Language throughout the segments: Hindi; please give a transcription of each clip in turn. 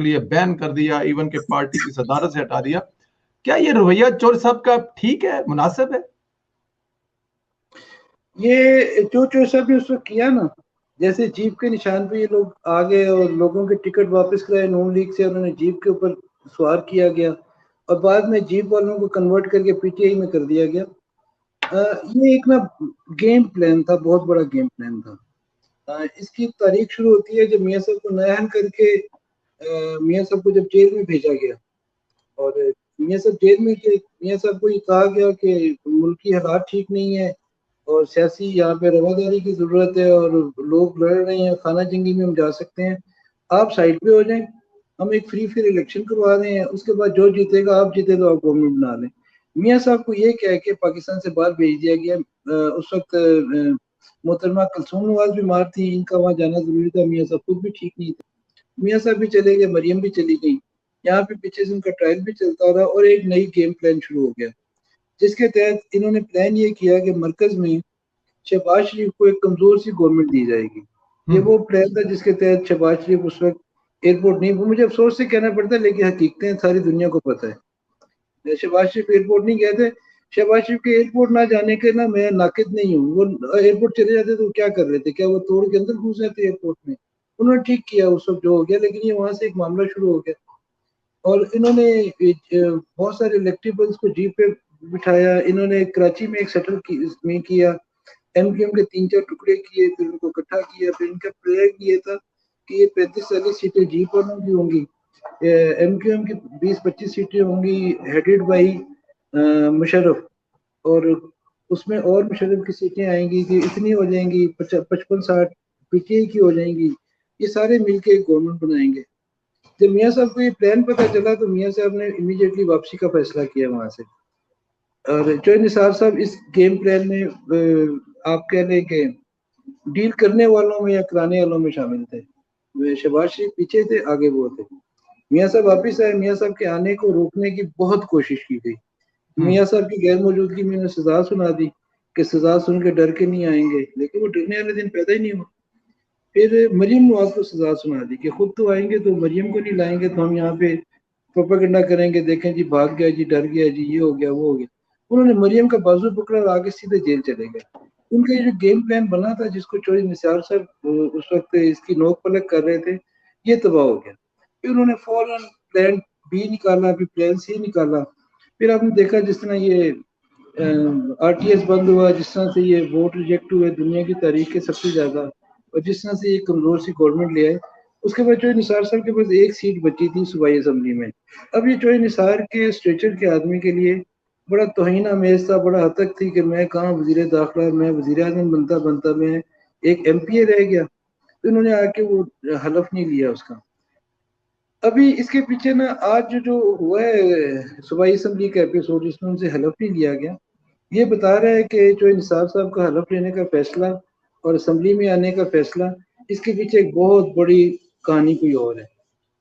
लिए बैन कर दिया, इवन के पार्टी की सदारत से हटा दिया। क्या ये रवैया चौधरी साहब का ठीक है, मुनासिब है? ये जो चौधरी साहब ने उस वक्त किया ना, जैसे जीप के निशान पे ये लोग आ गए और लोगों के टिकट वापस कराए नून लीग से, उन्होंने जीप के ऊपर सवार किया गया और बाद में जीप वालों को कन्वर्ट करके पीटीआई में कर दिया गया। ये एक ना गेम प्लान था, बहुत बड़ा गेम प्लान था। इसकी तारीख शुरू होती है जब मियाँ साहब को नायान करके मियाँ साहब को जब जेल में भेजा गया और मियाँ साहब जेल में थे। मियाँ साहब को ये कहा गया कि मुल्क की हालात ठीक नहीं है और सियासी यहाँ पे रवादारी की जरूरत है और लोग लड़ रहे हैं, खाना जंगी में हम जा सकते हैं, आप साइड पे हो जाएं, हम एक फ्री फेयर इलेक्शन करवा रहे हैं, उसके बाद जो जीतेगा, आप जीते तो आप गवर्नमेंट बना लें। मियाँ साहब को ये कह के पाकिस्तान से बाहर भेज दिया गया। उस वक्त मोहतरमा कुलसूम नवाज बीमार थी, इनका वहाँ जाना जरूरी था, मियाँ साहब खुद भी ठीक नहीं थे, मियाँ साहब भी चले गए, मरियम भी चली गई। यहाँ पे पीछे से उनका ट्रायल भी चलता रहा और एक नई गेम प्लान शुरू हो गया, जिसके तहत इन्होंने प्लान ये किया कि मरकज में शहबाज शरीफ को एक कमजोर सी गवर्नमेंट दी जाएगी। ये वो प्लान था जिसके तहत शहबाज शरीफ उस वक्त एयरपोर्ट नहीं, वो मुझे अफसोस से कहना पड़ता है लेकिन हकीकतें सारी दुनिया को पता है, शहबाज शरीफ एयरपोर्ट नहीं गए थे। शहबाज शरीफ के एयरपोर्ट ना जाने के ना मैं नाकिद नहीं हूँ, वो एयरपोर्ट चले जाते तो क्या कर रहे थे, क्या वो तोड़ के अंदर घुस जाते एयरपोर्ट में? उन्होंने ठीक किया उस वक्त जो हो गया, लेकिन ये वहां से एक मामला शुरू हो गया और इन्होंने बहुत सारे इलेक्टेबल्स को जीप पे बिठाया। इन्होंने कराची में एक सेटल में किया, एमक्यूएम के 3-4 टुकड़े किए, फिर उनको इकट्ठा किया। फिर इनका प्लान ये था कि ये 35-40 सीटें जीप वालों की होंगी, एमक्यूएम की 20-25 सीटें होंगी हेडेड बाई मुशर्रफ, और उसमें और मुशर्रफ की सीटें आएंगी कि इतनी हो जाएंगी 55-60 पीटीआई की हो जाएंगी, ये सारे मिलके एक गवर्नमेंट बनाएंगे। जब मियाँ साहब को ये प्लान पता चला तो मियाँ साहब ने इमीडिएटली वापसी का फैसला किया वहां से, और जो निसार साहब इस गेम प्लान में आप कह लें कि डील करने वालों में या कराने वालों में शामिल थे। शहबाज शरीफ पीछे थे, आगे वो थे। मियाँ साहब वापिस आए, मियाँ साहब के आने को रोकने की बहुत कोशिश की गई। मियाँ साहब की गैर मौजूदगी में उन्हें सजा सुना दी कि सजा सुन के डर के नहीं आएंगे, लेकिन वो डरने वाले दिन पैदा ही नहीं हुआ। फिर मरियम नवाज को सजा सुना दी कि खुद तो आएंगे तो मरियम को नहीं लाएंगे तो हम यहाँ पे प्रोपेगेंडा करेंगे, देखें जी भाग गया जी, डर गया जी, ये हो गया वो हो गया। उन्होंने मरियम का बाजू पकड़ा और आगे सीधे जेल चले गए। उनका ये जो गेम प्लान बना था जिसको चौधरी निसार साहब उस वक्त इसकी नोक पलक कर रहे थे, ये तबाह हो गया। फिर उन्होंने फौरन प्लान बी निकाला, फिर प्लान सी निकाला। फिर आपने देखा जिस तरह ये आरटीएस बंद हुआ, जिस तरह से ये वोट रिजेक्ट हुए दुनिया की तारीख के सबसे ज्यादा, और जिस तरह से ये कमजोर सी गवर्नमेंट ले आए, उसके बाद चौधरी निसार साहब के पास एक सीट बची थी सूबाई असम्बली में। अब ये चौधरी निसार के स्ट्रेचर के आदमी के लिए बड़ा तौहीन आमेज था, बड़ा हतक थी कि मैं कहाँ वजीर दाखिला, मैं वजीर आजम बनता बनता मैं एक एमपीए रह गया। तो इन्होंने आके वो हलफ नहीं लिया उसका। अभी इसके पीछे ना आज जो हुआ है सूबाई असम्बली का एपिसोड जिसमें उनसे हलफ नहीं लिया गया, ये बता रहा है कि जो निसार साहब का हलफ लेने का फैसला और असम्बली में आने का फैसला, इसके पीछे एक बहुत बड़ी कहानी कोई और है।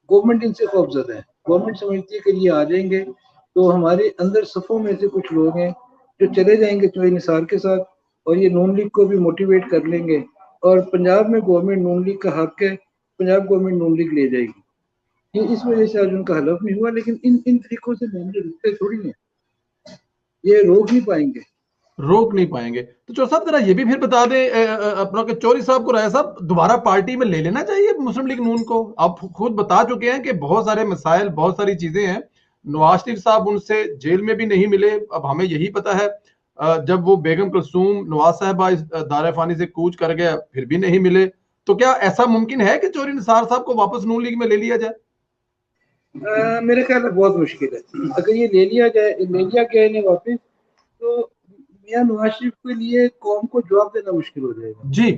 गवर्नमेंट इनसे खौफजदा है। गवर्नमेंट समझती है कि ये आ जाएंगे तो हमारे अंदर सफ़ों में से कुछ लोग हैं जो चले जाएंगे चौधरी निसार के साथ और ये नून लीग को भी मोटिवेट कर लेंगे और पंजाब में गवर्नमेंट नून लीग का हक है, पंजाब गवर्नमेंट नून लीग ले जाएगी। ये इस वजह से आज उनका हलफ नहीं हुआ, लेकिन इन इन तरीकों से मामले रुकते थोड़ी है, ये रोक नहीं पाएंगे। रोक नहीं पाएंगे। तो चौधरी साहब जरा ये भी फिर बता दें अपना कि चौधरी साहब को, राय साहब, दोबारा पार्टी में ले लेना चाहिए मुस्लिम लीग नून को? आप खुद बता चुके हैं कि बहुत सारे मसाइल, बहुत सारी चीजें हैं। नवाज शरीफ साहब उनसे जेल में भी नहीं मिले, अब हमें यही पता है। जब वो बेगम कुलसूम नवाज साहबा इस दायरा फानी से कूच कर गया फिर भी नहीं मिले। तो क्या ऐसा मुमकिन है कि चौधरी निसार साहब को वापस नून लीग में ले लिया जाए? मेरे ख्याल में बहुत मुश्किल है। अगर ये ले लिया जाए, ले लिया गया इन्हें वापस, तो मियां नवाज शरीफ के लिए कौम को जवाब देना मुश्किल हो जाएगा जी।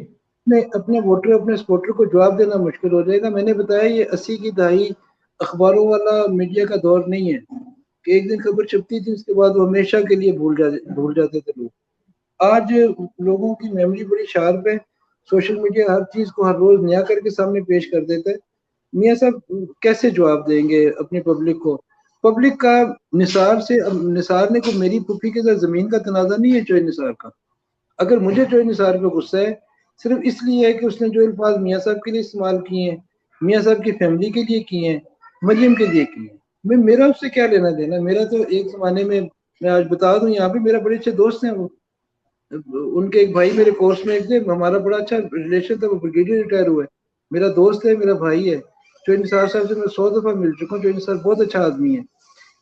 अपने वोटर, अपने सपोर्टर को जवाब देना मुश्किल हो जाएगा। मैंने बताया ये 80 की दहाई अखबारों वाला मीडिया का दौर नहीं है कि एक दिन खबर छपती थी उसके बाद वो हमेशा के लिए भूल जाते थे लोग। आज लोगों की मेमोरी बड़ी शार्प है, सोशल मीडिया हर चीज को हर रोज नया करके सामने पेश कर देता है। मियाँ साहब कैसे जवाब देंगे अपनी पब्लिक को? पब्लिक का निसार से, निसार ने को मेरी पुफी के साथ जमीन का तनाजा नहीं है चौधरी निसार का। अगर मुझे चौधरी निसार पे गुस्सा है सिर्फ इसलिए है कि उसने जो अल्फाज मियाँ साहब के लिए इस्तेमाल किए हैं, मियाँ साहब की फैमिली के लिए किए हैं, मरियम के लिए की है। मेरा उससे क्या लेना देना, मेरा तो एक जमाने में, मैं आज बता दूं यहाँ पे, मेरा बड़े अच्छे दोस्त हैं वो, उनके एक भाई मेरे कोर्स में एक थे, हमारा बड़ा अच्छा रिलेशन था, वो ब्रिगेडियर रिटायर हुए, मेरा दोस्त है, मेरा भाई है। चौधरी निसार साहब से मैं 100 दफा मिल चुका हूँ, चौधरी निसार बहुत अच्छा आदमी है,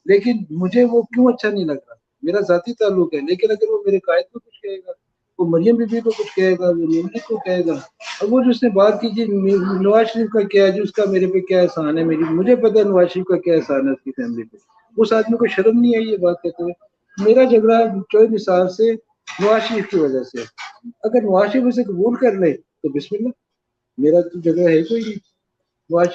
लेकिन मुझे वो क्यों अच्छा नहीं लग रहा, मेरा जाती ताल्लुक है, लेकिन अगर वो मेरे कायद को कुछ कहेगा, वो मरियम बीबी को कुछ कहेगा, वो निमली को कहेगा, और वो जो उसने बात की जी नवाज शरीफ का क्या है जी, उसका मेरे पे क्या एहसान है, मेरी मुझे पता है नवाज शरीफ का क्या एहसान है उसकी फैमिली पे, उस आदमी को शर्म नहीं आई ये बात कहते हुए। मेरा झगड़ा चौधरी निसार से नवाज शरीफ की वजह से, अगर नवाज शरीफ उसे कबूल कर ले तो बिस्मिल्लाह, मेरा तो झगड़ा है कोई नहीं। नवाज